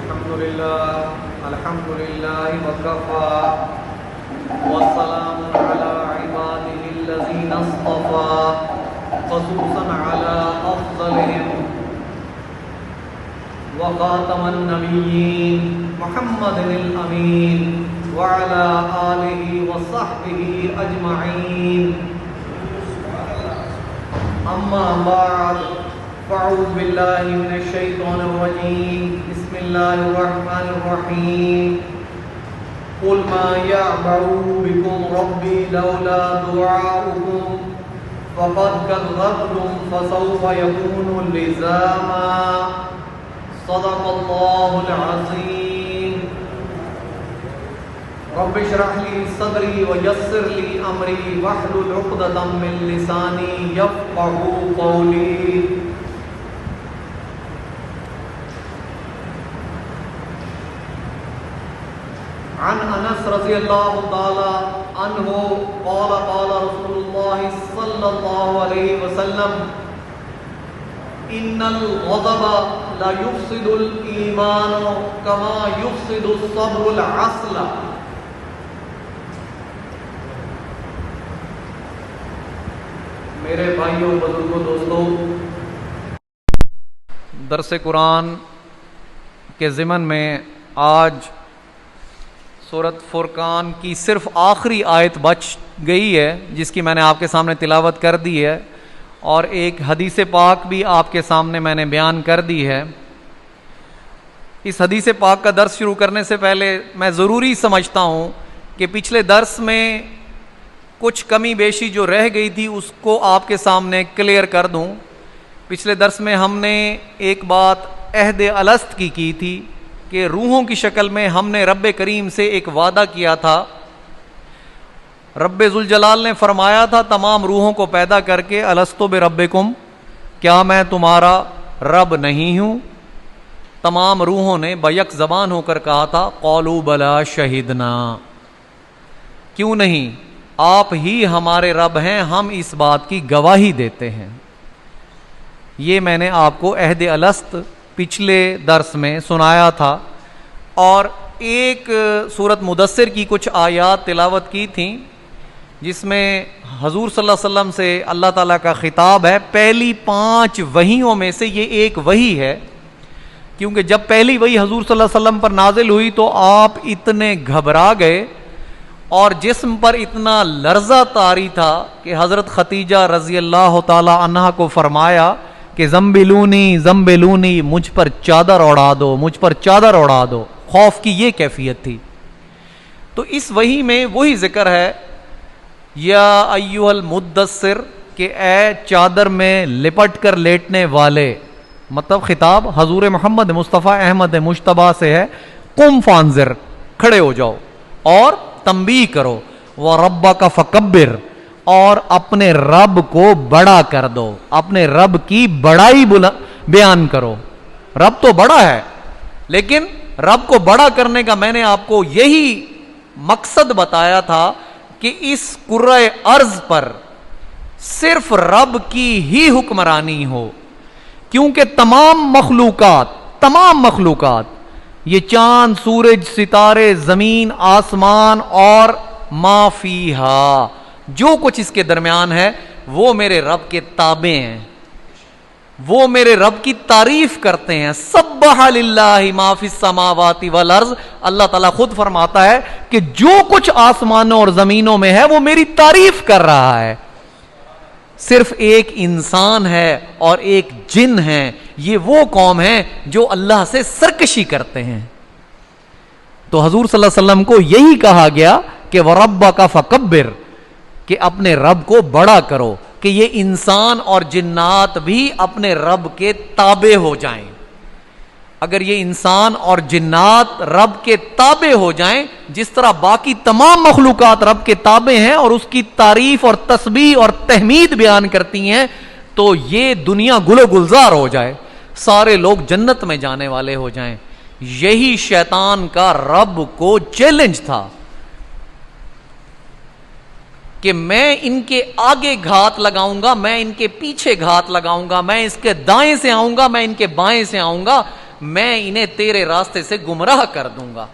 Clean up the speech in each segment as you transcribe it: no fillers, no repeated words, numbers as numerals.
الحمد لله وكفى والسلام على عباده الذين اصطفى خصوصا على أفضلهم وخاتم النبيين محمد الأمين وعلى آله وصحبه أجمعين أما بعد فأعوذ بالله من الشيطان الرجيم بسم الله الرحمن الرحيم قل ما يعبأ بكم ربي لولا دعاؤكم فقد كذبتم فسوف يكون لزاما صدق الله العظيم رب اشرح لي صدري ويسر لي أمري واحلل عقدة من لساني يفقهوا قولي عن انس رضی اللہ تعالی عنہ قال قال رسول اللہ صلی اللہ علیہ وسلم ان الغضب لا يفسد الایمان كما يفسد الصبر العسل. میرے بھائیوں بزرگوں دوستوں، درس قرآن کے ضمن میں آج سورۃ فرقان کی صرف آخری آیت بچ گئی ہے جس کی میں نے آپ کے سامنے تلاوت کر دی ہے، اور ایک حدیث پاک بھی آپ کے سامنے میں نے بیان کر دی ہے. اس حدیث پاک کا درس شروع کرنے سے پہلے میں ضروری سمجھتا ہوں کہ پچھلے درس میں کچھ کمی بیشی جو رہ گئی تھی اس کو آپ کے سامنے کلیئر کر دوں. پچھلے درس میں ہم نے ایک بات عہد الست کی تھی کہ روحوں کی شکل میں ہم نے رب کریم سے ایک وعدہ کیا تھا. رب ذوالجلال نے فرمایا تھا تمام روحوں کو پیدا کر کے الستو بربکم، کیا میں تمہارا رب نہیں ہوں؟ تمام روحوں نے بیک زبان ہو کر کہا تھا قالوا بلا شہدنا، کیوں نہیں، آپ ہی ہمارے رب ہیں، ہم اس بات کی گواہی دیتے ہیں. یہ میں نے آپ کو عہد الست پچھلے درس میں سنایا تھا، اور ایک سورۃ مدثر کی کچھ آیات تلاوت کی تھیں جس میں حضور صلی اللہ علیہ وسلم سے اللہ تعالیٰ کا خطاب ہے. پہلی 5 وحیوں میں سے یہ ایک وحی ہے، کیونکہ جب پہلی وحی حضور صلی اللہ علیہ وسلم پر نازل ہوئی تو آپ اتنے گھبرا گئے اور جسم پر اتنا لرزہ طاری تھا کہ حضرت خدیجہ رضی اللہ تعالی عنہا کو فرمایا کہ زمبلونی زمبلونی، مجھ پر چادر اڑا دو، مجھ پر چادر اڑا دو. خوف کی یہ کیفیت تھی. تو اس وحی میں وہی ذکر ہے یا ایھا المدثر، کہ اے چادر میں لپٹ کر لیٹنے والے، مطلب خطاب حضور محمد مصطفیٰ احمد مجتبیٰ سے ہے. قم فانذر، کھڑے ہو جاؤ اور تنبیہ کرو. وَرَبَّكَ فَكَبِّرْ، اور اپنے رب کو بڑا کر دو، اپنے رب کی بڑائی بیان کرو. رب تو بڑا ہے، لیکن رب کو بڑا کرنے کا میں نے آپ کو یہی مقصد بتایا تھا کہ اس کرۂ ارض پر صرف رب کی ہی حکمرانی ہو، کیونکہ تمام مخلوقات یہ چاند، سورج، ستارے، زمین، آسمان اور ما فیہا، جو کچھ اس کے درمیان ہے وہ میرے رب کے تابع ہیں، وہ میرے رب کی تعریف کرتے ہیں. سبح للہ ما فی السماوات والارض، اللہ تعالیٰ خود فرماتا ہے کہ جو کچھ آسمانوں اور زمینوں میں ہے وہ میری تعریف کر رہا ہے. صرف ایک انسان ہے اور ایک جن ہے، یہ وہ قوم ہے جو اللہ سے سرکشی کرتے ہیں. تو حضور صلی اللہ علیہ وسلم کو یہی کہا گیا کہ وَرَبَّكَ فَكَبِّرْ، کہ اپنے رب کو بڑا کرو، کہ یہ انسان اور جنات بھی اپنے رب کے تابع ہو جائیں. اگر یہ انسان اور جنات رب کے تابع ہو جائیں جس طرح باقی تمام مخلوقات رب کے تابع ہیں اور اس کی تعریف اور تسبیح اور تحمید بیان کرتی ہیں، تو یہ دنیا گل و گلزار ہو جائے، سارے لوگ جنت میں جانے والے ہو جائیں. یہی شیطان کا رب کو چیلنج تھا کہ میں ان کے آگے گھات لگاؤں گا، میں ان کے پیچھے گھات لگاؤں گا، میں اس کے دائیں سے آؤں گا، میں ان کے بائیں سے آؤں گا، میں انہیں تیرے راستے سے گمراہ کر دوں گا۔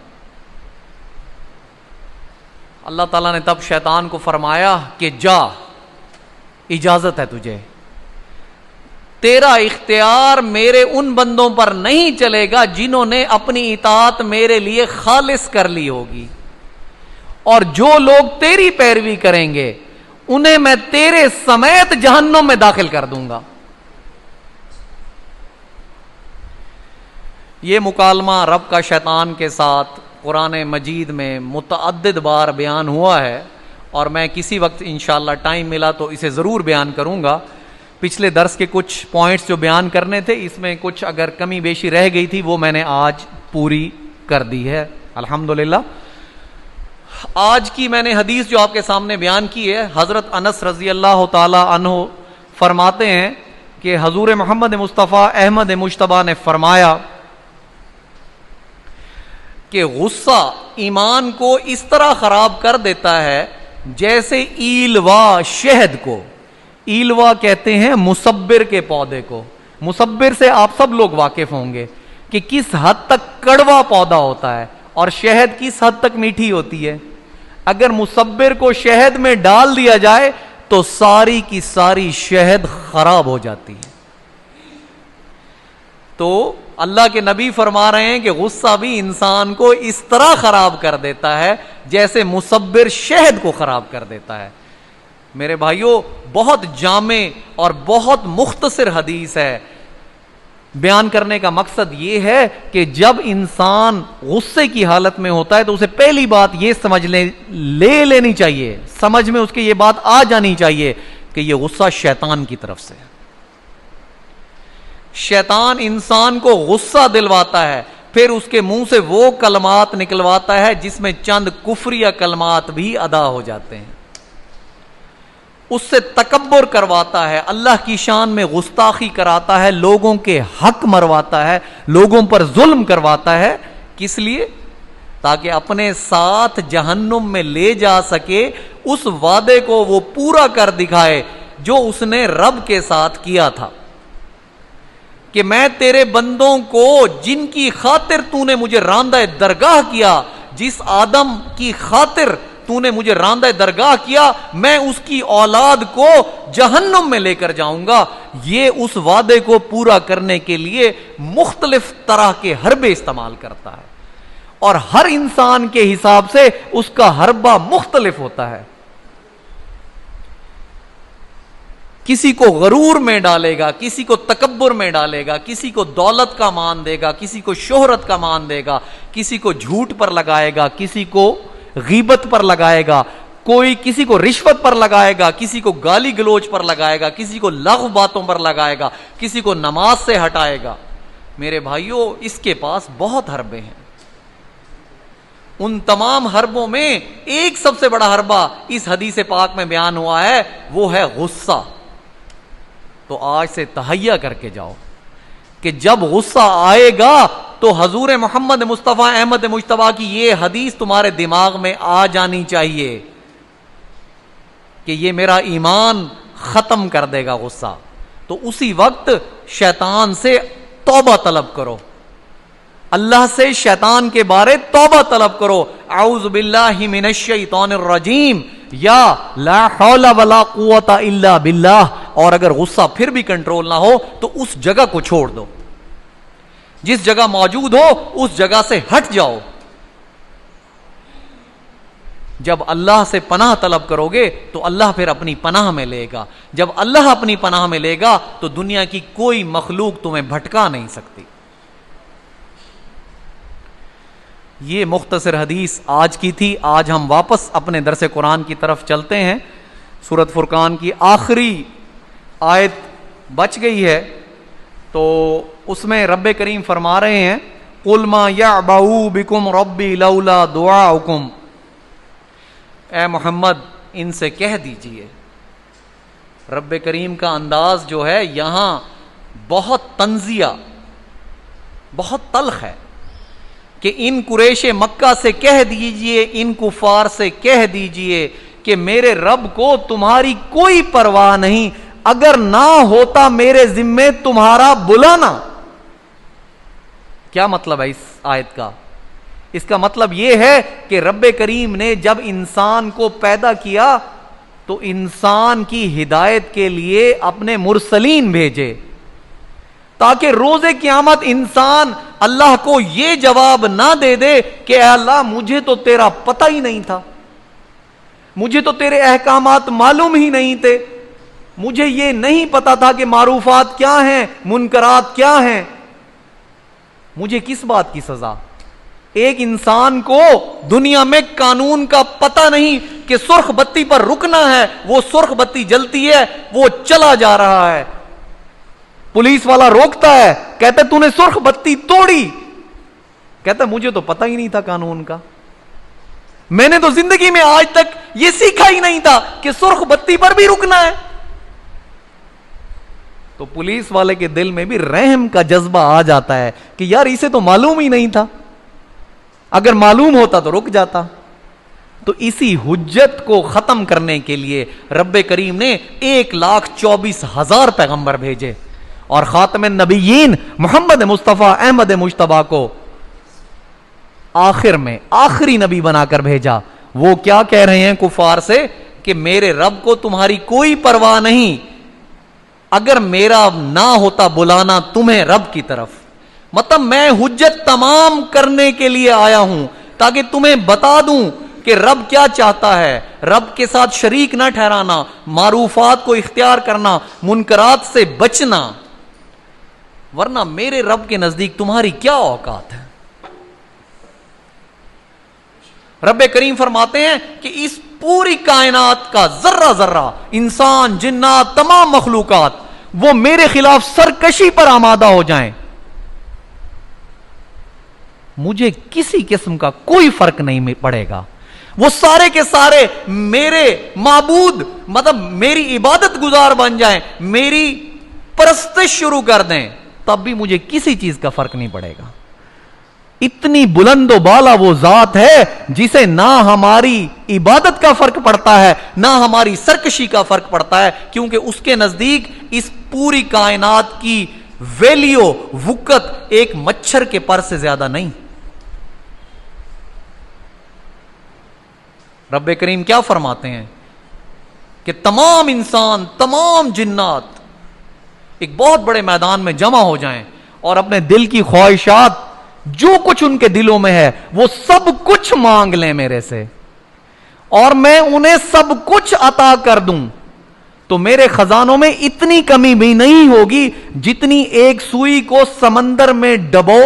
اللہ تعالیٰ نے تب شیطان کو فرمایا کہ جا، اجازت ہے تجھے، تیرا اختیار میرے ان بندوں پر نہیں چلے گا جنہوں نے اپنی اطاعت میرے لیے خالص کر لی ہوگی، اور جو لوگ تیری پیروی کریں گے انہیں میں تیرے سمیت جہنم میں داخل کر دوں گا۔ یہ مکالمہ رب کا شیطان کے ساتھ قرآن مجید میں متعدد بار بیان ہوا ہے، اور میں کسی وقت انشاءاللہ ٹائم ملا تو اسے ضرور بیان کروں گا۔ پچھلے درس کے کچھ پوائنٹس جو بیان کرنے تھے، اس میں کچھ اگر کمی بیشی رہ گئی تھی وہ میں نے آج پوری کر دی ہے الحمدللہ۔ آج کی میں نے حدیث جو آپ کے سامنے بیان کی ہے، حضرت انس رضی اللہ تعالی عنہ فرماتے ہیں کہ حضور محمد مصطفیٰ احمد مجتبیٰ نے فرمایا کہ غصہ ایمان کو اس طرح خراب کر دیتا ہے جیسے ایلوا شہد کو، ایلوا کہتے ہیں مصبر کے پودے کو، مصبر سے آپ سب لوگ واقف ہوں گے کہ کس حد تک کڑوا پودا ہوتا ہے اور شہد کس حد تک میٹھی ہوتی ہے۔ اگر مصبر کو شہد میں ڈال دیا جائے تو ساری کی ساری شہد خراب ہو جاتی ہے۔ تو اللہ کے نبی فرما رہے ہیں کہ غصہ بھی انسان کو اس طرح خراب کر دیتا ہے جیسے مصبر شہد کو خراب کر دیتا ہے۔ میرے بھائیوں، بہت جامع اور بہت مختصر حدیث ہے۔ بیان کرنے کا مقصد یہ ہے کہ جب انسان غصے کی حالت میں ہوتا ہے تو اسے پہلی بات یہ سمجھ لے لینی چاہیے، سمجھ میں اس کے یہ بات آ جانی چاہیے کہ یہ غصہ شیطان کی طرف سے ہے۔ شیطان انسان کو غصہ دلواتا ہے، پھر اس کے منہ سے وہ کلمات نکلواتا ہے جس میں چند کفریہ کلمات بھی ادا ہو جاتے ہیں، اس سے تکبر کرواتا ہے، اللہ کی شان میں گستاخی کراتا ہے، لوگوں کے حق مرواتا ہے، لوگوں پر ظلم کرواتا ہے۔ کس لیے؟ تاکہ اپنے ساتھ جہنم میں لے جا سکے، اس وعدے کو وہ پورا کر دکھائے جو اس نے رب کے ساتھ کیا تھا کہ میں تیرے بندوں کو جن کی خاطر تو نے مجھے راندہ درگاہ کیا، جس آدم کی خاطر تو نے مجھے راندہ درگاہ کیا، میں اس کی اولاد کو جہنم میں لے کر جاؤں گا۔ یہ اس وعدے کو پورا کرنے کے لیے مختلف طرح کے حربے استعمال کرتا ہے، اور ہر انسان کے حساب سے اس کا حربہ مختلف ہوتا ہے۔ کسی کو غرور میں ڈالے گا، کسی کو تکبر میں ڈالے گا، کسی کو دولت کا مان دے گا، کسی کو شہرت کا مان دے گا، کسی کو جھوٹ پر لگائے گا، کسی کو غیبت پر لگائے گا، کوئی کسی کو رشوت پر لگائے گا، کسی کو گالی گلوچ پر لگائے گا، کسی کو لغو باتوں پر لگائے گا، کسی کو نماز سے ہٹائے گا۔ میرے بھائیوں، اس کے پاس بہت حربے ہیں۔ ان تمام حربوں میں ایک سب سے بڑا حربہ اس حدیث پاک میں بیان ہوا ہے، وہ ہے غصہ۔ تو آج سے تہیا کر کے جاؤ کہ جب غصہ آئے گا تو حضور محمد مصطفیٰ احمد مجتبیٰ کی یہ حدیث تمہارے دماغ میں آ جانی چاہیے کہ یہ میرا ایمان ختم کر دے گا غصہ۔ تو اسی وقت شیطان سے توبہ طلب کرو، اللہ سے شیطان کے بارے توبہ طلب کرو، اعوذ باللہ من الشیطان الرجیم، یا لا حول ولا قوت الا باللہ۔ اور اگر غصہ پھر بھی کنٹرول نہ ہو تو اس جگہ کو چھوڑ دو، جس جگہ موجود ہو اس جگہ سے ہٹ جاؤ۔ جب اللہ سے پناہ طلب کرو گے تو اللہ پھر اپنی پناہ میں لے گا، جب اللہ اپنی پناہ میں لے گا تو دنیا کی کوئی مخلوق تمہیں بھٹکا نہیں سکتی۔ یہ مختصر حدیث آج کی تھی۔ آج ہم واپس اپنے درس قرآن کی طرف چلتے ہیں۔ سورۃ فرقان کی آخری آیت بچ گئی ہے، تو اس میں رب کریم فرما رہے ہیں قُلْ مَا يَعْبَأُ بِكُمْ رَبِّي لَوْلَا دُعَاؤُكُمْ۔ اے محمد ان سے کہہ دیجئے، رب کریم کا انداز جو ہے یہاں بہت طنزیہ، بہت تلخ ہے کہ ان قریش مکہ سے کہہ دیجئے، ان کفار سے کہہ دیجئے کہ میرے رب کو تمہاری کوئی پرواہ نہیں، اگر نہ ہوتا میرے ذمے تمہارا بلانا کیا مطلب ہے اس آیت کا؟ اس کا مطلب یہ ہے کہ رب کریم نے جب انسان کو پیدا کیا تو انسان کی ہدایت کے لیے اپنے مرسلین بھیجے، تاکہ روز قیامت انسان اللہ کو یہ جواب نہ دے دے کہ اے اللہ مجھے تو تیرا پتہ ہی نہیں تھا، مجھے تو تیرے احکامات معلوم ہی نہیں تھے، مجھے یہ نہیں پتا تھا کہ معروفات کیا ہیں، منکرات کیا ہیں، مجھے کس بات کی سزا؟ ایک انسان کو دنیا میں قانون کا پتہ نہیں کہ سرخ بتی پر رکنا ہے، وہ سرخ بتی جلتی ہے، وہ چلا جا رہا ہے، پولیس والا روکتا ہے، کہتا ہے تو نے سرخ بتی توڑی، کہتا ہے مجھے تو پتہ ہی نہیں تھا قانون کا، میں نے تو زندگی میں آج تک یہ سیکھا ہی نہیں تھا کہ سرخ بتی پر بھی رکنا ہے۔ تو پولیس والے کے دل میں بھی رحم کا جذبہ آ جاتا ہے کہ یار اسے تو معلوم ہی نہیں تھا، اگر معلوم ہوتا تو رک جاتا۔ تو اسی حجت کو ختم کرنے کے لیے رب کریم نے 1,24,000 پیغمبر بھیجے اور خاتم النبیین محمد مصطفیٰ احمد مجتبیٰ کو آخر میں آخری نبی بنا کر بھیجا۔ وہ کیا کہہ رہے ہیں کفار سے کہ میرے رب کو تمہاری کوئی پرواہ نہیں، اگر میرا نہ ہوتا بلانا تمہیں رب کی طرف، مطلب میں حجت تمام کرنے کے لیے آیا ہوں تاکہ تمہیں بتا دوں کہ رب کیا چاہتا ہے، رب کے ساتھ شریک نہ ٹھہرانا، معروفات کو اختیار کرنا، منکرات سے بچنا، ورنہ میرے رب کے نزدیک تمہاری کیا اوقات ہے۔ رب کریم فرماتے ہیں کہ اس پوری کائنات کا ذرہ ذرہ، انسان جنات تمام مخلوقات، وہ میرے خلاف سرکشی پر آمادہ ہو جائیں، مجھے کسی قسم کا کوئی فرق نہیں پڑے گا، وہ سارے کے سارے میرے معبود مطلب میری عبادت گزار بن جائیں، میری پرستش شروع کر دیں، تب بھی مجھے کسی چیز کا فرق نہیں پڑے گا۔ اتنی بلند و بالا وہ ذات ہے جسے نہ ہماری عبادت کا فرق پڑتا ہے نہ ہماری سرکشی کا فرق پڑتا ہے، کیونکہ اس کے نزدیک اس پوری کائنات کی ویلیو وقت ایک مچھر کے پر سے زیادہ نہیں۔ رب کریم کیا فرماتے ہیں کہ تمام انسان تمام جنات ایک بہت بڑے میدان میں جمع ہو جائیں اور اپنے دل کی خواہشات جو کچھ ان کے دلوں میں ہے وہ سب کچھ مانگ لیں میرے سے، اور میں انہیں سب کچھ عطا کر دوں، تو میرے خزانوں میں اتنی کمی بھی نہیں ہوگی جتنی ایک سوئی کو سمندر میں ڈبو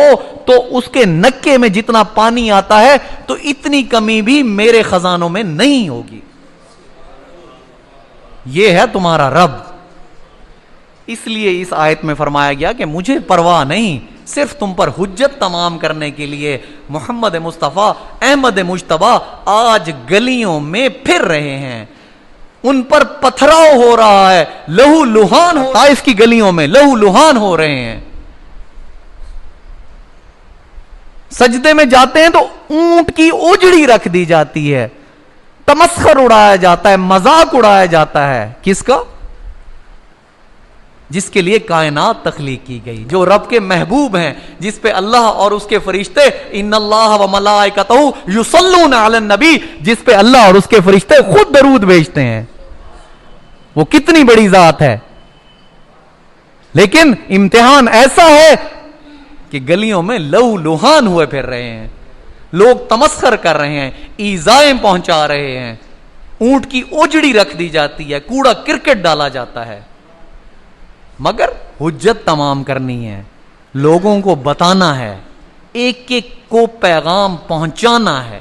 تو اس کے نکے میں جتنا پانی آتا ہے، تو اتنی کمی بھی میرے خزانوں میں نہیں ہوگی۔ یہ ہے تمہارا رب۔ اس لیے اس آیت میں فرمایا گیا کہ مجھے پرواہ نہیں، صرف تم پر حجت تمام کرنے کے لیے محمد مصطفیٰ احمد مجتبیٰ آج گلیوں میں پھر رہے ہیں، ان پر پتھراؤ ہو رہا ہے، لہو لہان ہو طائف کی گلیوں میں لہو لہان ہو رہے ہیں، سجدے میں جاتے ہیں تو اونٹ کی اوجڑی رکھ دی جاتی ہے، تمسخر اڑایا جاتا ہے، مذاق اڑایا جاتا ہے، کس کا؟ جس کے لیے کائنات تخلیق کی گئی، جو رب کے محبوب ہیں، جس پہ اللہ اور اس کے فرشتے ان اللہ و ملائکتہ یصلون علی النبی، جس پہ اللہ اور اس کے فرشتے خود درود بھیجتے ہیں، وہ کتنی بڑی ذات ہے۔ لیکن امتحان ایسا ہے کہ گلیوں میں لہو لہان ہوئے پھر رہے ہیں، لوگ تمسخر کر رہے ہیں، ایذائیں پہنچا رہے ہیں، اونٹ کی اوجڑی رکھ دی جاتی ہے، کوڑا کرکٹ ڈالا جاتا ہے، مگر حجت تمام کرنی ہے، لوگوں کو بتانا ہے، ایک ایک کو پیغام پہنچانا ہے،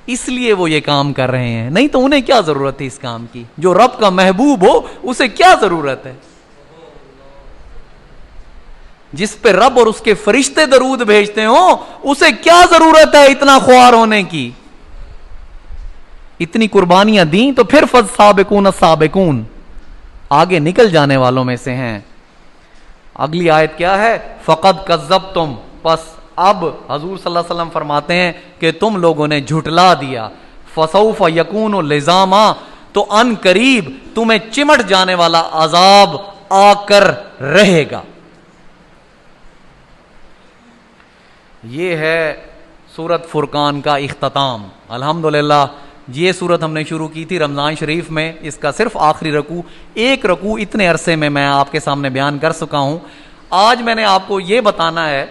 اس لیے وہ یہ کام کر رہے ہیں، نہیں تو انہیں کیا ضرورت ہے اس کام کی؟ جو رب کا محبوب ہو اسے کیا ضرورت ہے؟ جس پہ رب اور اس کے فرشتے درود بھیجتے ہوں اسے کیا ضرورت ہے اتنا خوار ہونے کی؟ اتنی قربانیاں دیں تو پھر فالسابقون السابقون، آگے نکل جانے والوں میں سے ہیں۔ اگلی آیت کیا ہے؟ فقد کذبتم، پس اب حضور صلی اللہ علیہ وسلم فرماتے ہیں کہ تم لوگوں نے جھٹلا دیا، فسوف یکون لزاما، تو ان قریب تمہیں چمٹ جانے والا عذاب آ کر رہے گا۔ یہ ہے سورت فرقان کا اختتام. الحمدللہ یہ سورت ہم نے شروع کی تھی رمضان شریف میں. اس کا صرف آخری رکوع، ایک رکوع اتنے عرصے میں آپ کے سامنے بیان کر سکا ہوں. آج میں نے آپ کو یہ بتانا ہے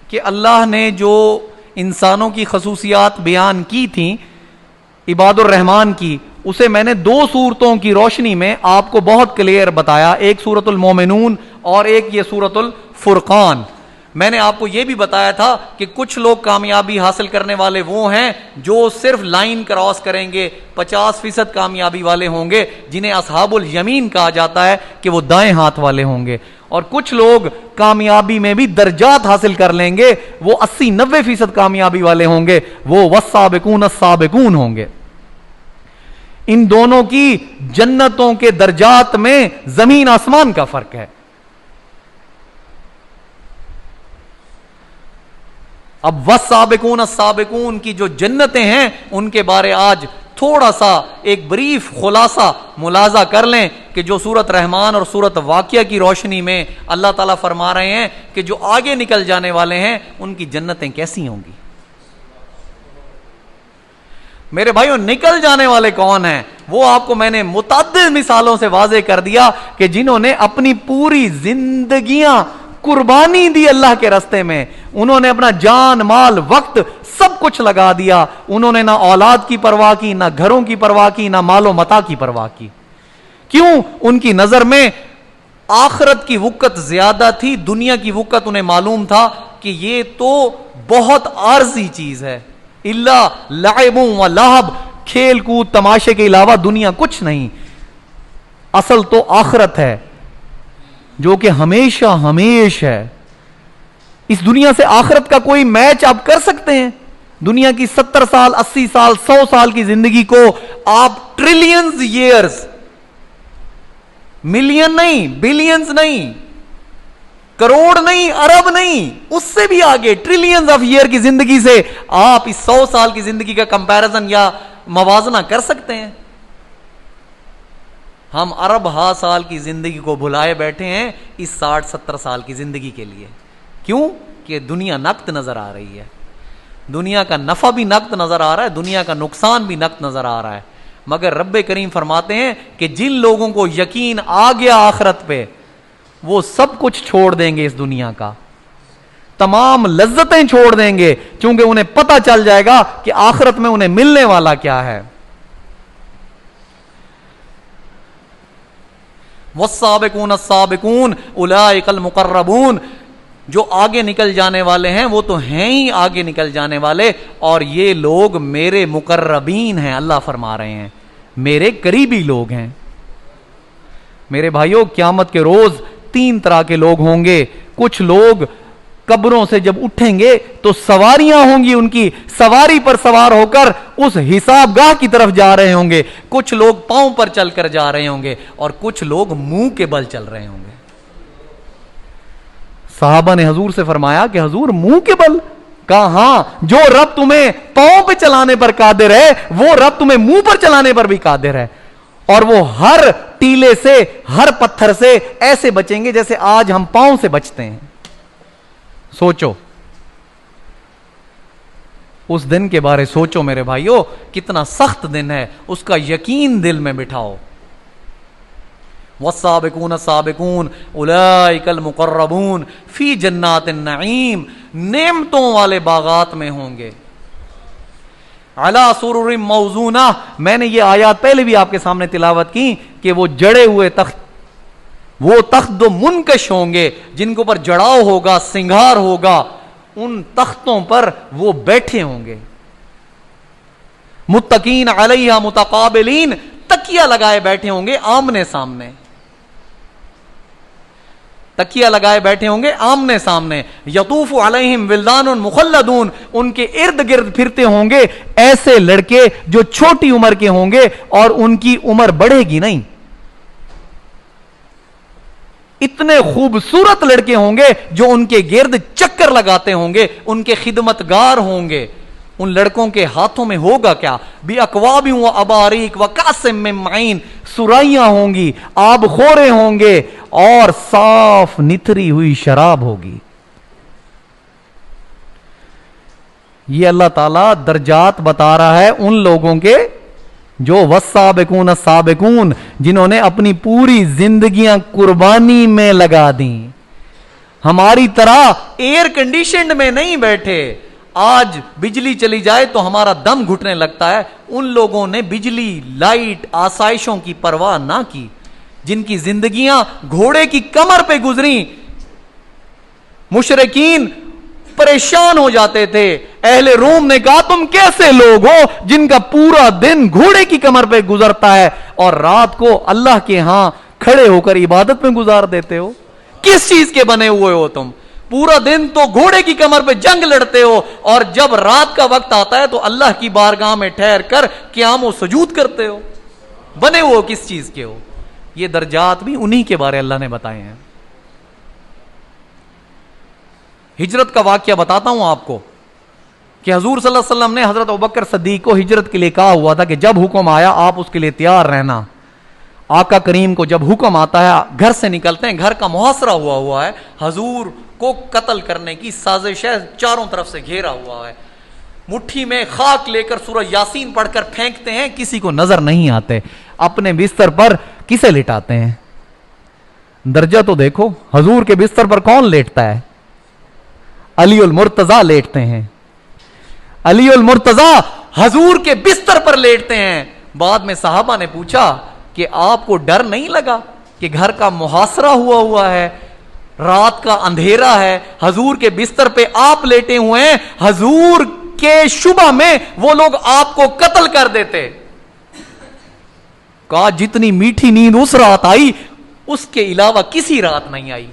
کہ اللہ نے جو انسانوں کی خصوصیات بیان کی تھیں عباد الرحمن کی، اسے میں نے دو صورتوں کی روشنی میں آپ کو بہت کلیئر بتایا. ایک سورت المومنون اور ایک یہ سورت الفرقان. میں نے آپ کو یہ بھی بتایا تھا کہ کچھ لوگ کامیابی حاصل کرنے والے وہ ہیں جو صرف لائن کراس کریں گے، 50% کامیابی والے ہوں گے جنہیں اصحاب الیمین کہا جاتا ہے کہ وہ دائیں ہاتھ والے ہوں گے. اور کچھ لوگ کامیابی میں بھی درجات حاصل کر لیں گے، وہ 80-90% کامیابی والے ہوں گے، وہ والسابقون السابقون ہوں گے. ان دونوں کی جنتوں کے درجات میں زمین آسمان کا فرق ہے. اب والسابقون السابقون کی جو جنتیں ہیں ان کے بارے آج تھوڑا سا ایک بریف خلاصہ ملاحظہ کر لیں کہ جو سورت رحمان اور سورت واقعہ کی روشنی میں اللہ تعالیٰ فرما رہے ہیں کہ جو آگے نکل جانے والے ہیں ان کی جنتیں کیسی ہوں گی. میرے بھائیوں نکل جانے والے کون ہیں؟ وہ آپ کو میں نے متعدد مثالوں سے واضح کر دیا کہ جنہوں نے اپنی پوری زندگیاں قربانی دی اللہ کے راستے میں. انہوں نے اپنا جان مال وقت سب کچھ لگا دیا. انہوں نے نہ اولاد کی پرواہ کی، نہ گھروں کی پرواہ کی، نہ مال و متاع کی پرواہ کی. کیوں؟ ان کی نظر میں آخرت کی وقت زیادہ تھی، دنیا کی وقت انہیں معلوم تھا کہ یہ تو بہت عارضی چیز ہے. الا لعب و لہب، کھیل کود تماشے کے علاوہ دنیا کچھ نہیں. اصل تو آخرت ہے جو کہ ہمیشہ ہمیش ہے. اس دنیا سے آخرت کا کوئی میچ آپ کر سکتے ہیں؟ دنیا کی 70 سال 80 سال 100 سال کی زندگی کو آپ ٹریلینز ایئرز، ملین نہیں، بلینز نہیں، کروڑ نہیں، ارب نہیں، اس سے بھی آگے ٹریلینز آف ایئر کی زندگی سے آپ اس 100 سال کی زندگی کا کمپیرزن یا موازنہ کر سکتے ہیں؟ ہم ارب ہا سال کی زندگی کو بھلائے بیٹھے ہیں اس 60-70 سال کی زندگی کے لیے. کیوں؟ کہ دنیا نقد نظر آ رہی ہے، دنیا کا نفع بھی نقد نظر آ رہا ہے، دنیا کا نقصان بھی نقد نظر آ رہا ہے. مگر رب کریم فرماتے ہیں کہ جن لوگوں کو یقین آ گیا آخرت پہ، وہ سب کچھ چھوڑ دیں گے. اس دنیا کا تمام لذتیں چھوڑ دیں گے، چونکہ انہیں پتہ چل جائے گا کہ آخرت میں انہیں ملنے والا کیا ہے. والسابقون السابقون اولئک المقربون، جو آگے نکل جانے والے ہیں وہ تو ہیں ہی آگے نکل جانے والے، اور یہ لوگ میرے مقربین ہیں. اللہ فرما رہے ہیں میرے قریبی لوگ ہیں. میرے بھائیوں قیامت کے روز 3 طرح کے لوگ ہوں گے. کچھ لوگ قبروں سے جب اٹھیں گے تو سواریاں ہوں گی، ان کی سواری پر سوار ہو کر اس حساب گاہ کی طرف جا رہے ہوں گے. کچھ لوگ پاؤں پر چل کر جا رہے ہوں گے اور کچھ لوگ منہ کے بل چل رہے ہوں گے. صحابہ نے حضور سے فرمایا کہ حضور منہ کے بل؟ کہا ہاں، جو رب تمہیں پاؤں پہ چلانے پر قادر ہے وہ رب تمہیں منہ پر چلانے پر بھی قادر ہے. اور وہ ہر ٹیلے سے، ہر پتھر سے ایسے بچیں گے جیسے آج ہم پاؤں سے بچتے ہیں. سوچو اس دن کے بارے سوچو میرے بھائیو، کتنا سخت دن ہے. اس کا یقین دل میں بٹھاؤ. والسابقون السابقون اولئک المقربون فی جنات النعیم، نعمتوں والے باغات میں ہوں گے. علی سرر موضونہ، میں نے یہ آیات پہلے بھی آپ کے سامنے تلاوت کی کہ وہ جڑے ہوئے تخت، وہ تخت منکش ہوں گے جن کے اوپر جڑاؤ ہوگا، سنگھار ہوگا، ان تختوں پر وہ بیٹھے ہوں گے. متقین علیہا متقابلین، تکیہ لگائے بیٹھے ہوں گے آمنے سامنے، تکیہ لگائے بیٹھے ہوں گے آمنے سامنے. یطوف علیہم ولدان مخلدون، ان کے ارد گرد پھرتے ہوں گے ایسے لڑکے جو چھوٹی عمر کے ہوں گے اور ان کی عمر بڑھے گی نہیں. اتنے خوبصورت لڑکے ہوں گے جو ان کے گرد چکر لگاتے ہوں گے، ان کے خدمتگار ہوں گے. ان لڑکوں کے ہاتھوں میں ہوگا کیا؟ بِأَكْوَابٍ وَأَبَارِيكَ وَكَأْسٍ مِّن مَّعِينٍ، سرائیاں ہوں گی، آب خورے ہوں گے اور صاف نتھری ہوئی شراب ہوگی. یہ اللہ تعالیٰ درجات بتا رہا ہے ان لوگوں کے جو والسابقون السابقون، جنہوں نے اپنی پوری زندگیاں قربانی میں لگا دیں. ہماری طرح ایئر کنڈیشنڈ میں نہیں بیٹھے. آج بجلی چلی جائے تو ہمارا دم گھٹنے لگتا ہے. ان لوگوں نے بجلی، لائٹ، آسائشوں کی پرواہ نہ کی، جن کی زندگیاں گھوڑے کی کمر پہ گزری. مشرکین پریشان ہو جاتے تھے. اہل روم نے کہا تم کیسے لوگ ہو جن کا پورا دن گھوڑے کی کمر پہ گزرتا ہے اور رات کو اللہ کے ہاں کھڑے ہو کر عبادت میں گزار دیتے ہو؟ کس چیز کے بنے ہوئے ہو تم؟ پورا دن تو گھوڑے کی کمر پہ جنگ لڑتے ہو اور جب رات کا وقت آتا ہے تو اللہ کی بارگاہ میں ٹھہر کر قیام و سجود کرتے ہو. بنے ہوئے ہو کس چیز کے ہو؟ یہ درجات بھی انہی کے بارے اللہ نے بتائے ہیں. ہجرت کا واقعہ بتاتا ہوں آپ کو کہ حضور صلی اللہ علیہ وسلم نے حضرت ابوبکر صدیق کو ہجرت کے لیے کہا ہوا تھا کہ جب حکم آیا آپ اس کے لیے تیار رہنا. آقا کریم کو جب حکم آتا ہے گھر سے نکلتے ہیں، گھر کا محاصرہ ہوا ہے، حضور کو قتل کرنے کی سازش ہے، چاروں طرف سے گھیرا ہوا ہے. مٹھی میں خاک لے کر سورہ یاسین پڑھ کر پھینکتے ہیں، کسی کو نظر نہیں آتے. اپنے بستر پر کسے لٹاتے ہیں؟ درجہ تو دیکھو. حضور کے بستر پر کون لیٹتا ہے؟ علی المرتضیٰ لیٹتے ہیں. علی المرتضیٰ حضور کے بستر پر لیٹتے ہیں. بعد میں صحابہ نے پوچھا کہ آپ کو ڈر نہیں لگا کہ گھر کا محاصرہ ہوا ہے، رات کا اندھیرا ہے، حضور کے بستر پہ آپ لیٹے ہوئے ہیں، حضور کے شبہ میں وہ لوگ آپ کو قتل کر دیتے؟ کہا جتنی میٹھی نیند اس رات آئی اس کے علاوہ کسی رات نہیں آئی.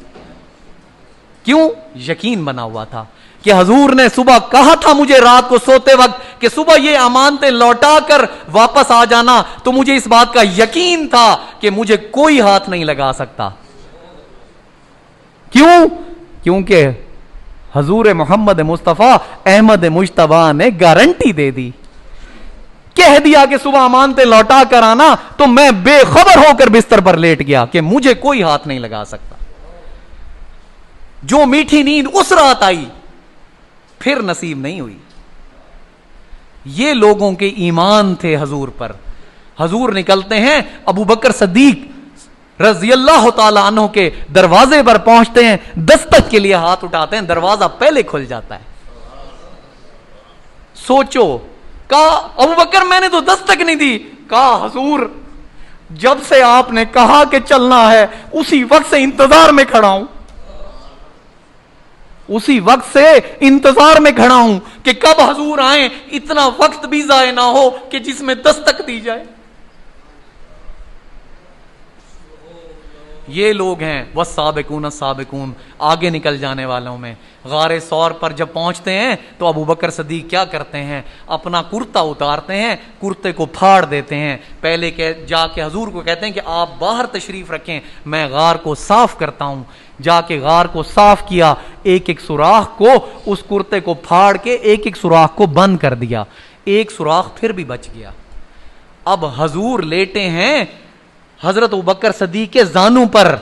کیوں؟ یقین بنا ہوا تھا کہ حضور نے صبح کہا تھا مجھے رات کو سوتے وقت کہ صبح یہ امانتیں لوٹا کر واپس آ جانا، تو مجھے اس بات کا یقین تھا کہ مجھے کوئی ہاتھ نہیں لگا سکتا. کیوں؟ کیونکہ حضور محمد مصطفیٰ احمد مجتبیٰ نے گارنٹی دے دی، کہہ دیا کہ صبح امانتیں لوٹا کر آنا، تو میں بے خبر ہو کر بستر پر لیٹ گیا کہ مجھے کوئی ہاتھ نہیں لگا سکتا. جو میٹھی نیند اس رات آئی پھر نصیب نہیں ہوئی. یہ لوگوں کے ایمان تھے حضور پر. حضور نکلتے ہیں، ابو بکر صدیق رضی اللہ تعالی عنہ کے دروازے پر پہنچتے ہیں، دستک کے لیے ہاتھ اٹھاتے ہیں، دروازہ پہلے کھل جاتا ہے. سوچو، کہا ابو بکر میں نے تو دستک نہیں دی. کہا حضور جب سے آپ نے کہا کہ چلنا ہے اسی وقت سے انتظار میں کھڑا ہوں، اسی وقت سے انتظار میں کھڑا ہوں کہ کب حضور آئیں، اتنا وقت بھی ضائع نہ ہو کہ جس میں دستک دی جائے. یہ لوگ ہیں والسابقون السابقون، آگے نکل جانے والوں میں. غار ثور پر جب پہنچتے ہیں تو ابو بکر صدیق کیا کرتے ہیں؟ اپنا کرتا اتارتے ہیں، کرتے کو پھاڑ دیتے ہیں. پہلے جا کے حضور کو کہتے ہیں کہ آپ باہر تشریف رکھیں، میں غار کو صاف کرتا ہوں. جا کے غار کو صاف کیا، ایک ایک سوراخ کو، اس کرتے کو پھاڑ کے ایک ایک سوراخ کو بند کر دیا. ایک سوراخ پھر بھی بچ گیا. اب حضور لیٹے ہیں حضرت ابوبکر صدیق کے زانوں پر،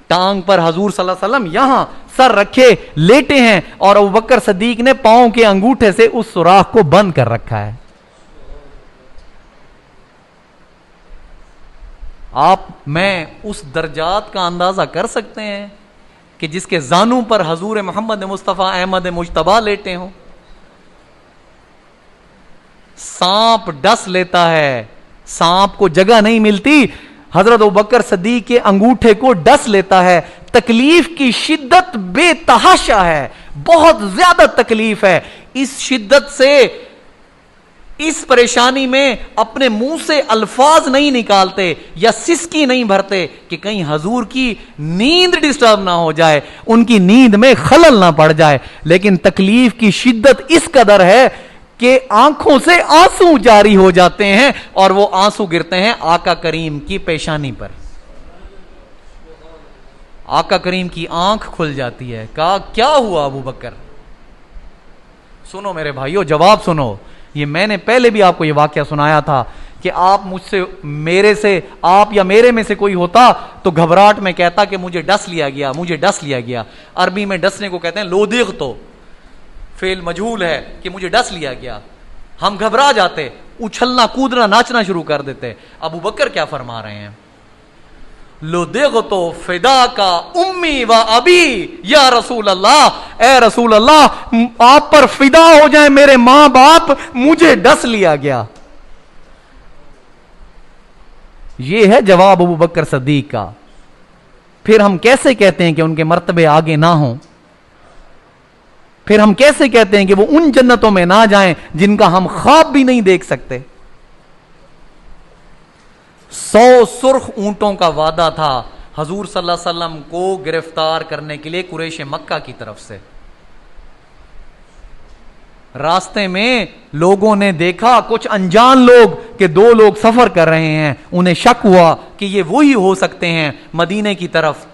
ٹانگ پر حضور صلی اللہ علیہ وسلم یہاں سر رکھے لیٹے ہیں، اور ابوبکر صدیق نے پاؤں کے انگوٹھے سے اس سوراخ کو بند کر رکھا ہے. آپ میں اس درجات کا اندازہ کر سکتے ہیں کہ جس کے زانوں پر حضور محمد مصطفیٰ احمد مجتبیٰ لیٹے ہوں. سانپ ڈس لیتا ہے، سانپ کو جگہ نہیں ملتی، حضرت ابوبکر صدیق کے انگوٹھے کو ڈس لیتا ہے. تکلیف کی شدت بے تحاشا ہے، بہت زیادہ تکلیف ہے. اس شدت سے، اس پریشانی میں اپنے منہ سے الفاظ نہیں نکالتے یا سسکی نہیں بھرتے کہ کہیں حضور کی نیند ڈسٹرب نہ ہو جائے، ان کی نیند میں خلل نہ پڑ جائے. لیکن تکلیف کی شدت اس قدر ہے کہ آنکھوں سے آنسو جاری ہو جاتے ہیں، اور وہ آنسو گرتے ہیں آقا کریم کی پیشانی پر. آقا کریم کی آنکھ کھل جاتی ہے. کہا کیا ہوا ابو بکر؟ سنو میرے بھائیو، جواب سنو. یہ میں نے پہلے بھی آپ کو یہ واقعہ سنایا تھا کہ آپ مجھ سے، میرے سے، آپ یا میرے میں سے کوئی ہوتا تو گھبراہٹ میں کہتا کہ مجھے ڈس لیا گیا، مجھے ڈس لیا گیا. عربی میں ڈسنے کو کہتے ہیں لودیغ. تو فعل مجہول ہے کہ مجھے ڈس لیا گیا، ہم گھبرا جاتے، اچھلنا کودنا ناچنا شروع کر دیتے۔ ابو بکر کیا فرما رہے ہیں؟ لُدِغْتُ فِدَاكَ امی و ابی یا رسول اللہ، اے رسول اللہ آپ پر فدا ہو جائیں میرے ماں باپ، مجھے ڈس لیا گیا۔ یہ ہے جواب ابو بکر صدیق کا۔ پھر ہم کیسے کہتے ہیں کہ ان کے مرتبے آگے نہ ہوں؟ پھر ہم کیسے کہتے ہیں کہ وہ ان جنتوں میں نہ جائیں جن کا ہم خواب بھی نہیں دیکھ سکتے؟ 100 سرخ اونٹوں کا وعدہ تھا حضور صلی اللہ علیہ وسلم کو گرفتار کرنے کے لیے قریش مکہ کی طرف سے۔ راستے میں لوگوں نے دیکھا، کچھ انجان لوگ، کہ 2 لوگ سفر کر رہے ہیں، انہیں شک ہوا کہ یہ وہی ہو سکتے ہیں مدینے کی طرف۔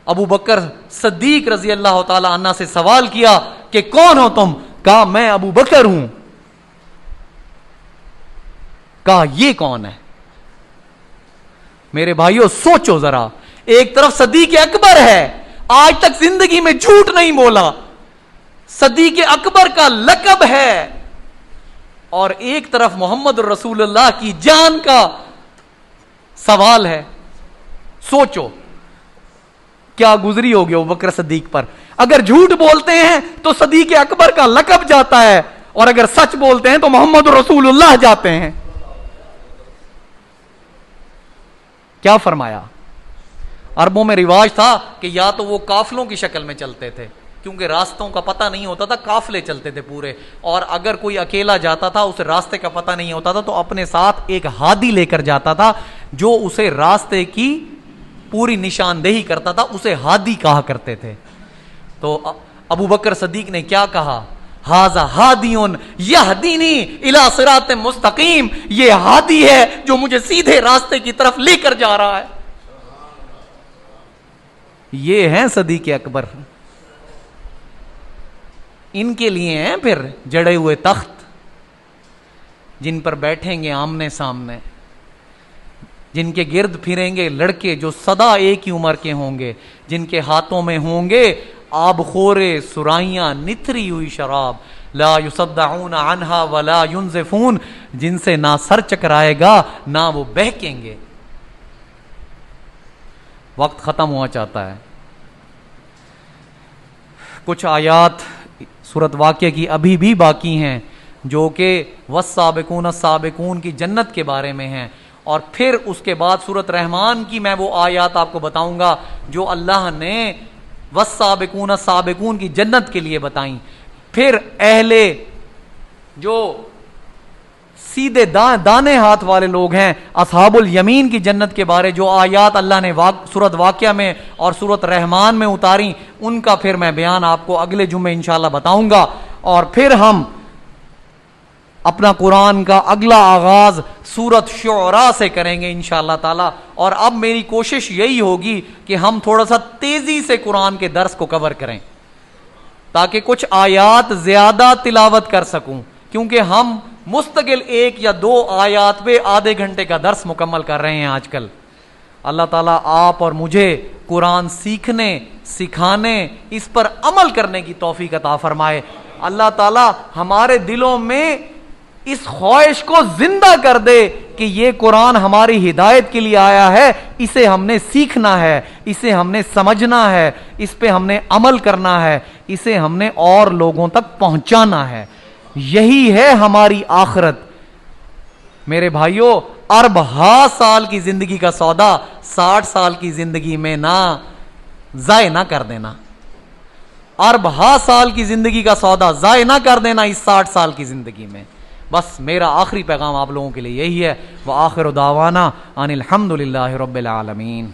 ابو بکر صدیق رضی اللہ تعالی عنہ سے سوال کیا کہ کون ہو تم؟ کہا میں ابو بکر ہوں۔ کہا یہ کون ہے؟ میرے بھائیوں سوچو ذرا، ایک طرف صدیق اکبر ہے، آج تک زندگی میں جھوٹ نہیں بولا، صدیق اکبر کا لقب ہے، اور ایک طرف محمد رسول اللہ کی جان کا سوال ہے۔ سوچو کیا گزری ہوگی ابو بکر صدیق پر۔ اگر جھوٹ بولتے ہیں تو صدیق اکبر کا لقب جاتا ہے، اور اگر سچ بولتے ہیں تو محمد رسول اللہ جاتے ہیں۔ کیا فرمایا؟ عربوں میں رواج تھا کہ یا تو وہ قافلوں کی شکل میں چلتے تھے، کیونکہ راستوں کا پتہ نہیں ہوتا تھا، قافلے چلتے تھے پورے، اور اگر کوئی اکیلا جاتا تھا، اسے راستے کا پتہ نہیں ہوتا تھا، تو اپنے ساتھ ایک ہادی لے کر جاتا تھا جو اسے راستے کی پوری نشاندہی کرتا تھا، اسے ہادی کہا کرتے تھے۔ تو ابو بکر صدیق نے کیا کہا؟ ھذا ھادیٌ یہدینی الی صراط مستقیم، یہ ہادی ہے جو مجھے سیدھے راستے کی طرف لے کر جا رہا ہے۔ یہ ہیں صدیق اکبر، ان کے لیے ہیں پھر جڑے ہوئے تخت، جن پر بیٹھیں گے آمنے سامنے، جن کے گرد پھریں گے لڑکے جو سدا ایک ہی عمر کے ہوں گے، جن کے ہاتھوں میں ہوں گے آب خورے سرائیاں نتھری ہوئی شراب، لا یصدعون عنہا ولا ینزفون، جن سے نہ سر چکرائے گا نہ وہ بہکیں گے۔ وقت ختم ہوا چاہتا ہے، کچھ آیات سورۃ واقعہ کی ابھی بھی باقی ہیں جو کہ والسابقون السابقون کی جنت کے بارے میں ہیں، اور پھر اس کے بعد سورۃ رحمان کی میں وہ آیات آپ کو بتاؤں گا جو اللہ نے والسابقون السابقون کی جنت کے لیے بتائیں۔ پھر اہل جو سیدھے دانے ہاتھ والے لوگ ہیں، اصحاب الیمین کی جنت کے بارے جو آیات اللہ نے سورۃ واقعہ میں اور سورۃ رحمان میں اتاری، ان کا پھر میں بیان آپ کو اگلے جمعے انشاءاللہ بتاؤں گا، اور پھر ہم اپنا قرآن کا اگلا آغاز سورۃ شعراء سے کریں گے انشاءاللہ تعالی۔ اور اب میری کوشش یہی ہوگی کہ ہم تھوڑا سا تیزی سے قرآن کے درس کو کور کریں تاکہ کچھ آیات زیادہ تلاوت کر سکوں، کیونکہ ہم مستقل 1 یا 2 آیات پہ آدھے گھنٹے کا درس مکمل کر رہے ہیں آج کل۔ اللہ تعالیٰ آپ اور مجھے قرآن سیکھنے، سکھانے، اس پر عمل کرنے کی توفیق عطا فرمائے۔ اللہ تعالیٰ ہمارے دلوں میں اس خواہش کو زندہ کر دے کہ یہ قرآن ہماری ہدایت کے لیے آیا ہے، اسے ہم نے سیکھنا ہے، اسے ہم نے سمجھنا ہے، اس پہ ہم نے عمل کرنا ہے، اسے ہم نے اور لوگوں تک پہنچانا ہے۔ یہی ہے ہماری آخرت۔ میرے بھائیوں، ارب ہا سال کی زندگی کا سودا 60 سال کی زندگی میں نہ ضائع نہ کر دینا، ارب ہا سال کی زندگی کا سودا ضائع نہ کر دینا اس 60 سال کی زندگی میں۔ بس میرا آخری پیغام آپ لوگوں کے لیے یہی ہے، وآخر دعوانا ان الحمد للہ رب العالمین۔